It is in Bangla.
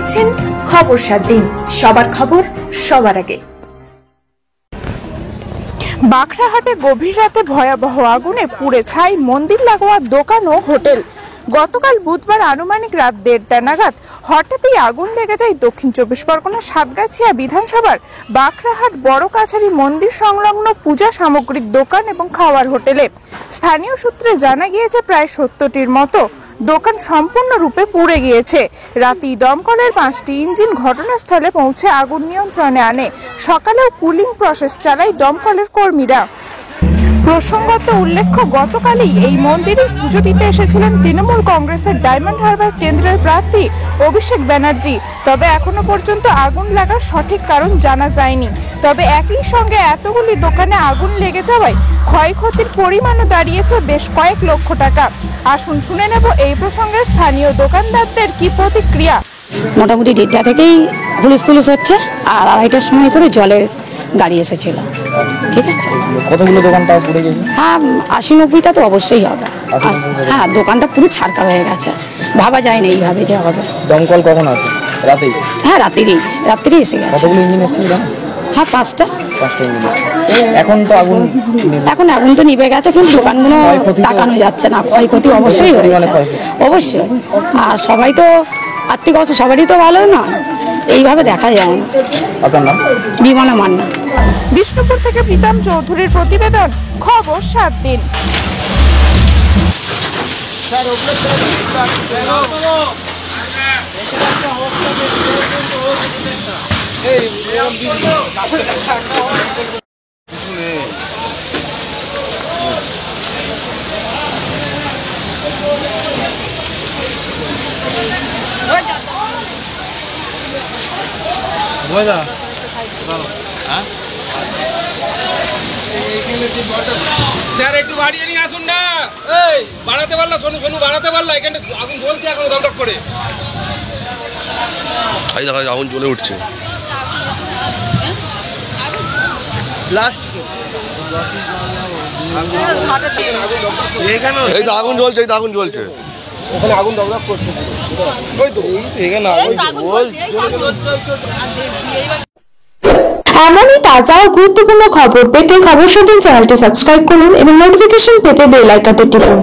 দেখছেন খবর 7 দিন, সবার খবর সবার আগে। বাখরাহাটে গভীর রাতে ভয়াবহ আগুনে পুড়ে ছাই মন্দির লাগোয়া দোকান ও হোটেল। গতকাল বুধবার আনুমানিক রাত 1:30 নাগাদ হঠাৎই আগুন লেগে যায় দক্ষিণ 24 পরগনা সাতগাছিয়া বিধানসভার বাখরাহাট বড় কাছারি মন্দির সংলগ্ন পূজা সামগ্রিক দোকান এবং খাওয়ার হোটেলে। স্থানীয় সূত্রে জানা গিয়েছে প্রায় 70টির মতো দোকান সম্পূর্ণরূপে পুড়ে গিয়েছে। রাতেই দমকলের 5টি ইঞ্জিন ঘটনাস্থলে পৌঁছে আগুন নিয়ন্ত্রণে আনে। সকালেও কুলিং প্রসেস চালায় দমকলের কর্মীরা। প্রসঙ্গত উল্লেখ্য, গতকালই এই মন্দিরে পুজো দিতে এসেছিলেন তৃণমূল কংগ্রেসের ডায়মন্ড হারবার কেন্দ্রের প্রার্থী অভিষেক ব্যানার্জি। তবে এখনো পর্যন্ত আগুন লাগার সঠিক কারণ জানা যায়নি। তবে একই সঙ্গে এতগুলি দোকানে আগুন লেগে যাওয়ায় ক্ষয়ক্ষতির পরিমাণও দাঁড়িয়েছে বেশ কয়েক লক্ষ টাকা। আসুন শুনে নেব এই প্রসঙ্গে স্থানীয় দোকানদারদের কি প্রতিক্রিয়া। মোটামুটি 1:30 থেকেই হুলস্থুলুস হচ্ছে, আর 2:30টার সময় করে জলের গাড়ি এসেছিল। ঠিক আছে, কতগুলো দোকানটা পুড়ে গেছে? হ্যাঁ, 80-90টা তো অবশ্যই হবে। হ্যাঁ, দোকানটা পুরো ছাড়কা হয়ে গেছে, ভাবা যায় না এইভাবে যে হবে। দমকল কখন আসে? রাতেই? হ্যাঁ, রাত্রিরে এসে গেছে। কতগুলো ইঞ্জিন এসেছিল? হ্যাঁ, 5টা ইঞ্জিন। এখন আগুন তো নিভে গেছে, কিন্তু দোকানগুলো তাকানো যাচ্ছে না। ক্ষয়ক্ষতি অবশ্যই হয়েছে, অবশ্যই। আর সবাই তো আর্থিক অবস্থা সবারই তো ভালো না, এইভাবে দেখা যায় না। আপনার নাম? বিমনা মান্না। বিষ্ণুপুর থেকে প্রীতম চৌধুরীর প্রতিবেদন, খবর 7 দিন। স্যার একটু বাড়িয়ে নিয়ে আসুন না। এই বাড়াতে পারলা, শোনো বাড়াতে পারলা, এখানে আগুন জ্বলছে এখন দমদম করে। ভাই দেখা আগুন জ্বলে উঠছে। এই তো আগুন জ্বলছে, এই তো আগুন জ্বলছে, ওখানে আগুন দমদম করছে। ওই তো এখানে এমনই তাজা ও গুরুত্বপূর্ণ খবর পেতে খবর 7 দিন চ্যানেলটি সাবস্ক্রাইব করুন এবং নোটিফিকেশন পেতে বেল আইকনটি টিপুন।